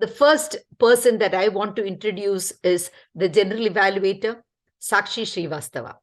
The first person that I want to introduce is the General Evaluator, Sakshi Shrivastava.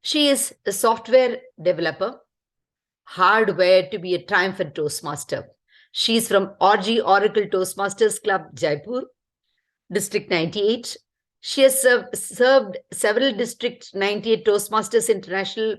She is a software developer, hardware to be a triumphant Toastmaster. She is from RG Oracle Toastmasters Club, Jaipur, District 98. She has served several District 98 Toastmasters International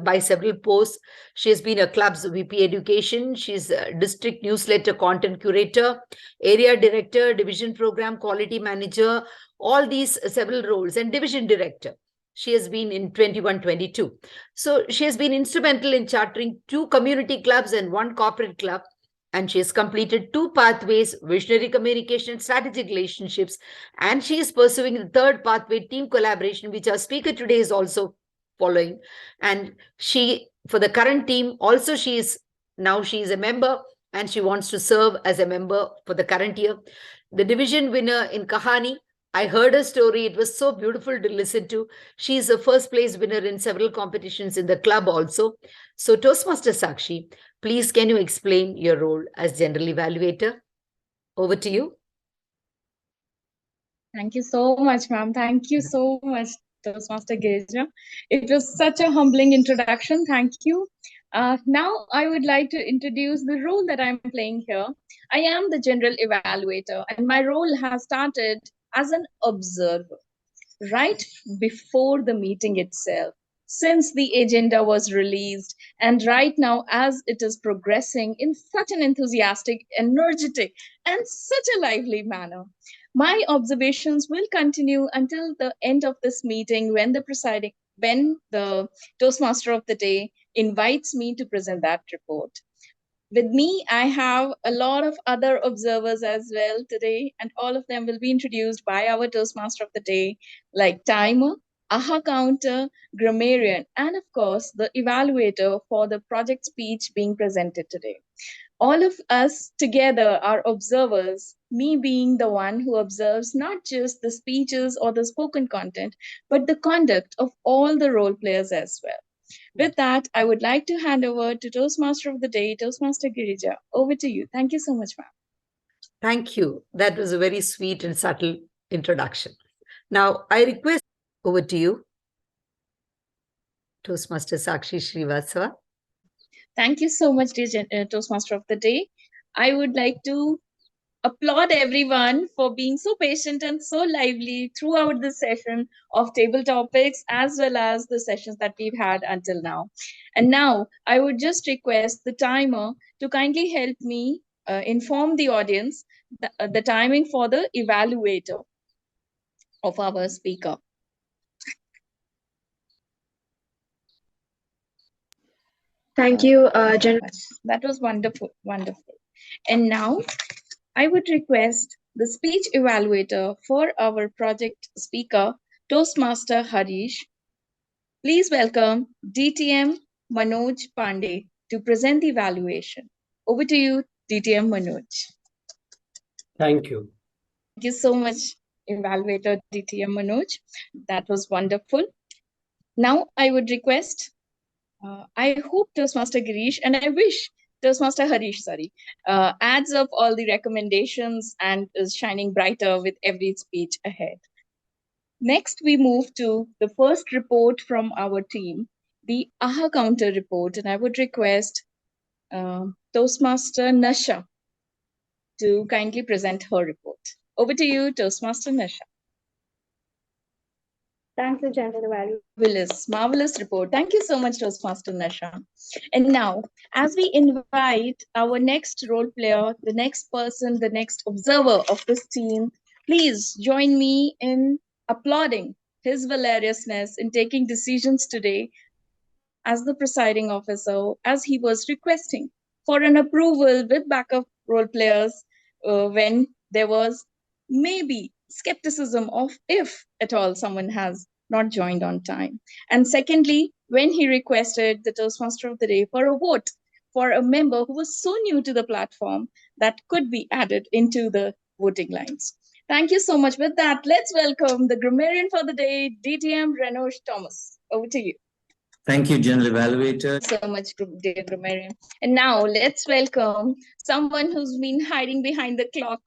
by several posts. She has been a club's VP Education. She's a District Newsletter Content Curator, Area Director, Division Program Quality Manager, all these several roles, and Division Director. She has been in 21-22. So she has been instrumental in chartering 2 community clubs and 1 corporate club. And she has completed 2 pathways, visionary communication and strategic relationships. And she is pursuing the 3rd pathway, team collaboration, which our speaker today is also following. And she, for the current team, also she is a member and she wants to serve as a member for the current year. The division winner in Kahani, I heard her story. It was so beautiful to listen to. She is a first place winner in several competitions in the club also. So Toastmaster Sakshi, please can you explain your role as General Evaluator? Over to you. Thank you so much, ma'am. Thank you so much, Toastmaster Girija. It was such a humbling introduction. Thank you. Now I would like to introduce the role that I'm playing here. I am the General Evaluator, and my role has started as an observer right before the meeting itself, since the agenda was released, and right now as it is progressing in such an enthusiastic, energetic, and such a lively manner. My observations will continue until the end of this meeting when the Toastmaster of the day invites me to present that report. With me, I have a lot of other observers as well today, and all of them will be introduced by our Toastmaster of the day, like Timer, AHA Counter, Grammarian, and of course, the evaluator for the project speech being presented today. All of us together are observers, me being the one who observes not just the speeches or the spoken content, but the conduct of all the role players as well. With that, I would like to hand over to Toastmaster of the Day, Toastmaster Girija. Over to you. Thank you so much, ma'am. Thank you. That was a very sweet and subtle introduction. Now, I request over to you, Toastmaster Sakshi Shrivastava. Thank you so much, Toastmaster of the Day. I would like to applaud everyone for being so patient and so lively throughout the session of table topics, as well as the sessions that we've had until now. And now I would just request the timer to kindly help me inform the audience the timing for the evaluator of our speaker. Thank you, Jen. That was wonderful, wonderful. And now I would request the speech evaluator for our project speaker, Toastmaster Harish. Please welcome DTM Manoj Pandey to present the evaluation. Over to you, DTM Manoj. Thank you. Thank you so much, evaluator DTM Manoj. That was wonderful. Now I would request, I hope Toastmaster Girish, and I wish Toastmaster Harish, adds up all the recommendations and is shining brighter with every speech ahead. Next, we move to the first report from our team, the AHA Counter report, and I would request Toastmaster Nasha to kindly present her report. Over to you, Toastmaster Nasha. Thanks, General Value. Marvelous report. Thank you so much, Toastmaster Nasha. And now, as we invite our next role player, the next person, the next observer of this team, please join me in applauding his hilariousness in taking decisions today as the presiding officer, as he was requesting for an approval with backup role players when there was maybe skepticism of if at all someone has not joined on time. And secondly, when he requested the Toastmaster of the Day for a vote for a member who was so new to the platform that could be added into the voting lines. Thank you so much. With that, let's welcome the grammarian for the day, DTM Renosh Thomas. Over to you. Thank you, General Evaluator. So much, dear Grammarian. And now let's welcome someone who's been hiding behind the clock.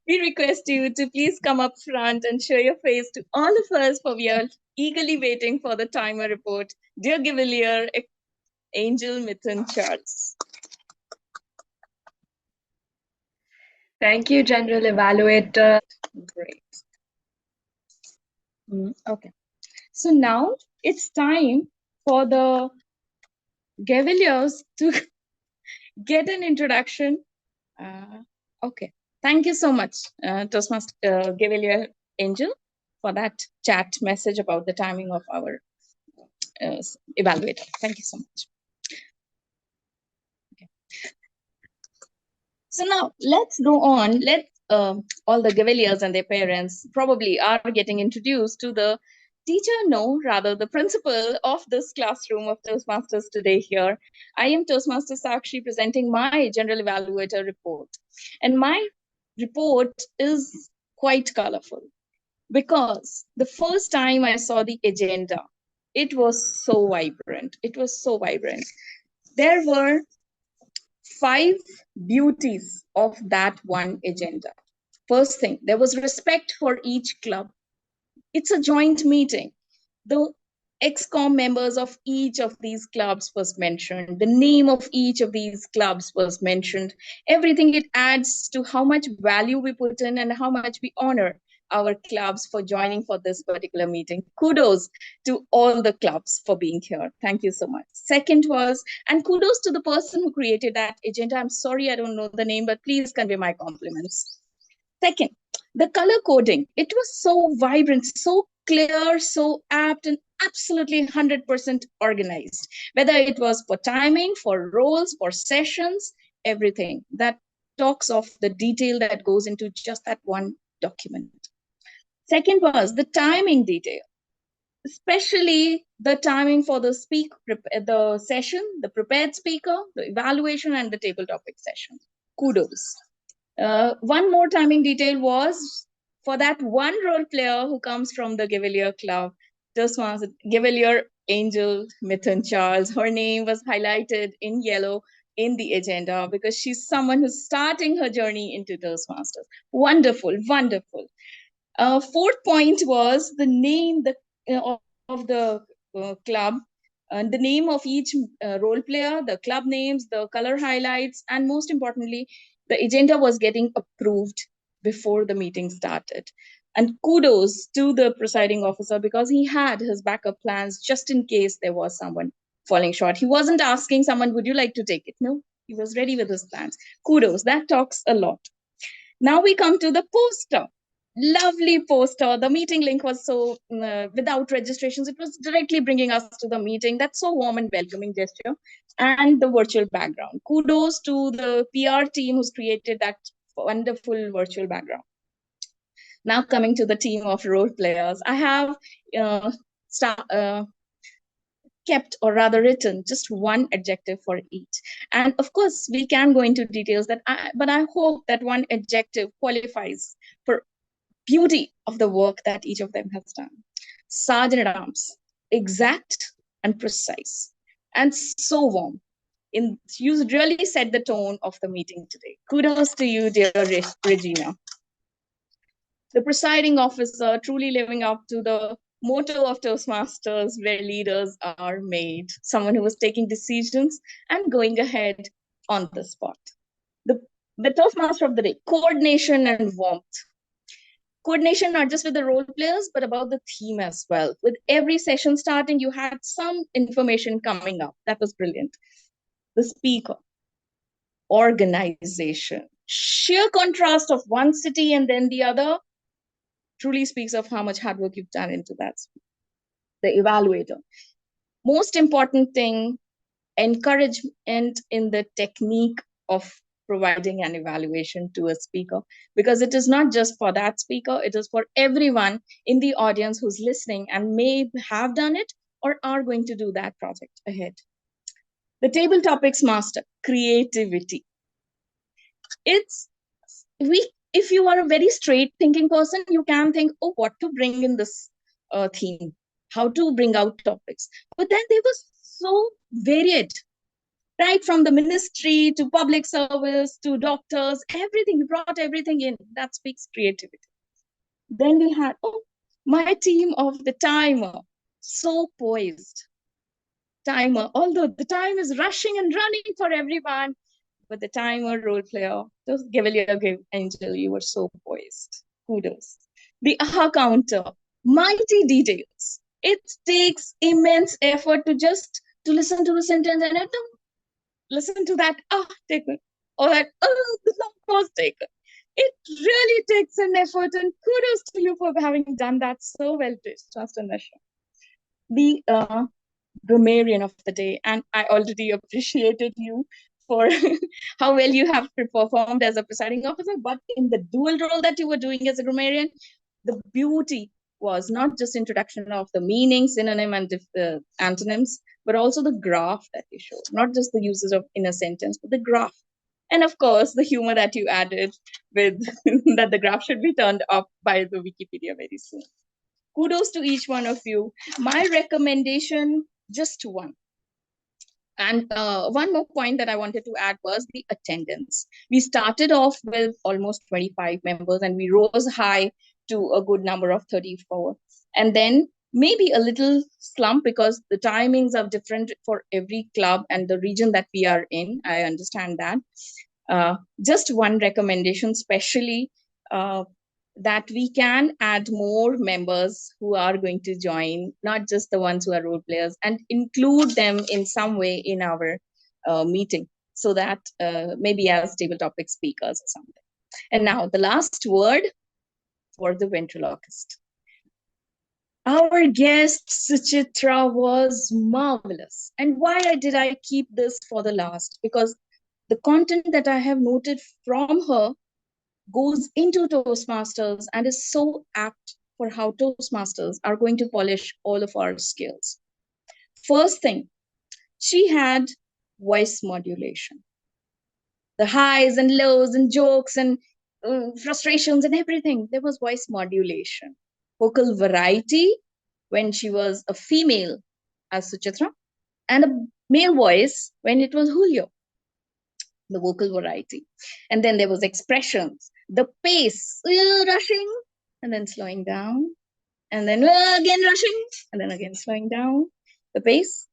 We request you to please come up front and show your face to all of us, for we are eagerly waiting for the timer report. Dear Gavalier, Angel, Mithun, Charles. Thank you, General Evaluator. Great. Okay. So now it's time for the Gavaliers to get an introduction. Okay. Thank you so much, Toastmaster Gavalier Angel, for that chat message about the timing of our evaluator. Thank you so much. Okay. So now let's go on. Let all the Gavaliers and their parents probably are getting introduced to the teacher, no, rather the principal of this classroom of Toastmasters today here. I am Toastmaster Sakshi presenting my General Evaluator report. And my report is quite colorful because the first time I saw the agenda, it was so vibrant. It was so vibrant. There were 5 beauties of that one agenda. First thing, there was respect for each club. It's a joint meeting. The ex-com members of each of these clubs was mentioned. The name of each of these clubs was mentioned. Everything, it adds to how much value we put in and how much we honor our clubs for joining for this particular meeting. Kudos to all the clubs for being here. Thank you so much. Second was, and kudos to the person who created that agenda. I'm sorry, I don't know the name, but please convey my compliments. Second, the color coding. It was so vibrant, so clear, so apt, and absolutely 100% organized. Whether it was for timing, for roles, for sessions, everything. That talks of the detail that goes into just that one document. Second was the timing detail, especially the timing for the the session, the prepared speaker, the evaluation, and the table topic session. Kudos. One more timing detail was for that one role player who comes from the Gavalier Club. This was Gavalier Angel Mithun Charles. Her name was highlighted in yellow in the agenda because she's someone who's starting her journey into Toastmasters. Wonderful, wonderful. Fourth point was the name of the club, and the name of each role player, the club names, the color highlights, and most importantly, the agenda was getting approved before the meeting started. And kudos to the presiding officer because he had his backup plans just in case there was someone falling short. He wasn't asking someone, would you like to take it? No, he was ready with his plans. Kudos, that talks a lot. Now we come to the poster. Lovely poster. The meeting link was so without registrations, it was directly bringing us to the meeting. That's so warm and welcoming gesture. And the virtual background. Kudos to the PR team who's created that wonderful virtual background. Now coming to the team of role players, I have kept, or rather written, just one adjective for each. And of course, we can go into details but I hope that one adjective qualifies for beauty of the work that each of them has done. Sergeant at Arms, exact and precise, and so warm. You really set the tone of the meeting today. Kudos to you, dear Regina. The presiding officer, truly living up to the motto of Toastmasters, where leaders are made. Someone who was taking decisions and going ahead on the spot. The Toastmaster of the day, coordination and warmth. Coordination not just with the role players, but about the theme as well. With every session starting, you had some information coming up. That was brilliant. The speaker, organization, sheer contrast of one city and then the other truly speaks of how much hard work you've done into that. The evaluator. Most important thing, encouragement in the technique of providing an evaluation to a speaker, because it is not just for that speaker, it is for everyone in the audience who's listening and may have done it or are going to do that project ahead. The table topics master, creativity. If you are a very straight thinking person, you can think, oh, what to bring in this theme. how to bring out topics. But then they were so varied, right? From the ministry to public service to doctors, everything. You brought everything in. That speaks creativity. Then we had, my team of the timer, so poised. Timer, although the time is rushing and running for everyone, but the timer role player, those Gavalier Angel, you were so poised. Kudos. The aha counter, mighty details. It takes immense effort to listen to the sentence and listen to that, take it. Or that, the long pause taken. It really takes an effort, and kudos to you for having done that so well, Toastmaster Nasha. The grammarian of the day, and I already appreciated you for how well you have performed as a presiding officer, but in the dual role that you were doing as a grammarian, the beauty was not just introduction of the meaning, synonym, and antonyms, but also the graph that you showed, not just the uses of in a sentence, but the graph. And of course, the humor that you added with that the graph should be turned up by the Wikipedia very soon. Kudos to each one of you. My recommendation, just one. And one more point that I wanted to add was the attendance. We started off with almost 25 members and we rose high to a good number of 34. And then maybe a little slump because the timings are different for every club and the region that we are in. I understand that. Just one recommendation, especially that we can add more members who are going to join, not just the ones who are role players, and include them in some way in our meeting, so that maybe as table topic speakers or something. And now the last word for the ventriloquist. Our guest, Suchitra, was marvelous. And why did I keep this for the last? Because the content that I have noted from her goes into Toastmasters and is so apt for how Toastmasters are going to polish all of our skills. First thing, she had voice modulation. The highs and lows and jokes and frustrations and everything, there was voice modulation. Vocal variety when she was a female as Suchitra, and a male voice when it was Julio. The vocal variety. And then there was expressions, the pace, rushing, and then slowing down, and then again rushing, and then again slowing down, the pace.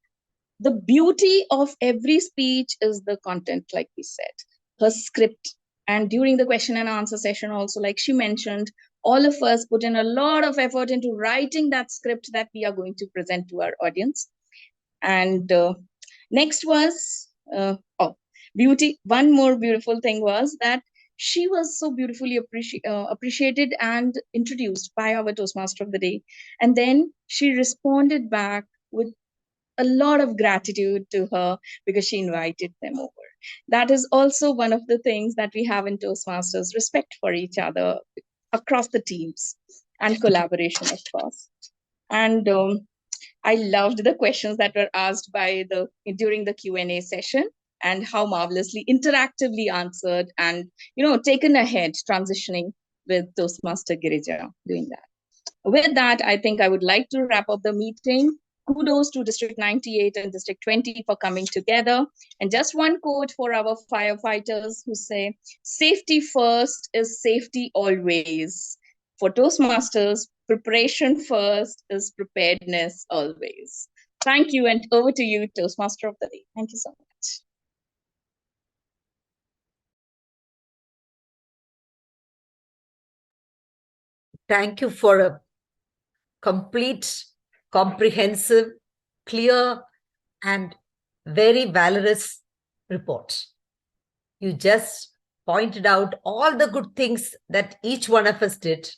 The beauty of every speech is the content, like we said, her script. And during the question and answer session also, like she mentioned, all of us put in a lot of effort into writing that script that we are going to present to our audience. And next was, beauty. One more beautiful thing was that she was so beautifully appreciated and introduced by our Toastmaster of the day. And then she responded back with a lot of gratitude to her because she invited them over. That is also one of the things that we have in Toastmasters, respect for each other across the teams and collaboration, of course. And I loved the questions that were asked during the Q&A session, and how marvelously interactively answered and, taken ahead, transitioning with Toastmaster Girija doing that. With that, I think I would like to wrap up the meeting. Kudos to District 98 and District 20 for coming together. And just one quote for our firefighters who say, safety first is safety always. For Toastmasters, preparation first is preparedness always. Thank you, and over to you, Toastmaster of the day. Thank you so much. Thank you for a complete, comprehensive, clear, and very valorous report. You just pointed out all the good things that each one of us did,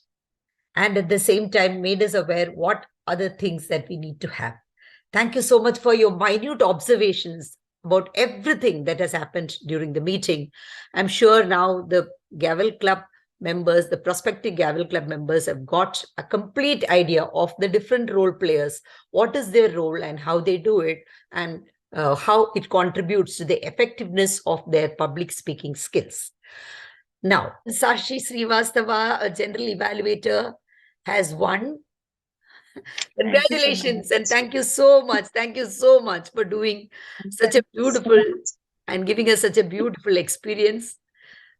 and at the same time made us aware what other things that we need to have. Thank you so much for your minute observations about everything that has happened during the meeting. I'm sure now the Gavel Club members, the prospective Gavel Club members, have got a complete idea of the different role players, what is their role and how they do it, and how it contributes to the effectiveness of their public speaking skills. Now, Sakshi Shrivastava, a general evaluator, has won Congratulations, and thank you so much. Thank you so much for doing such a beautiful and giving us such a beautiful experience.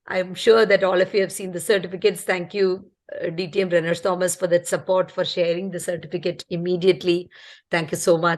I'm sure that all of you have seen the certificates. Thank you, DTM Renners Thomas, for that support, for sharing the certificate immediately. Thank you so much.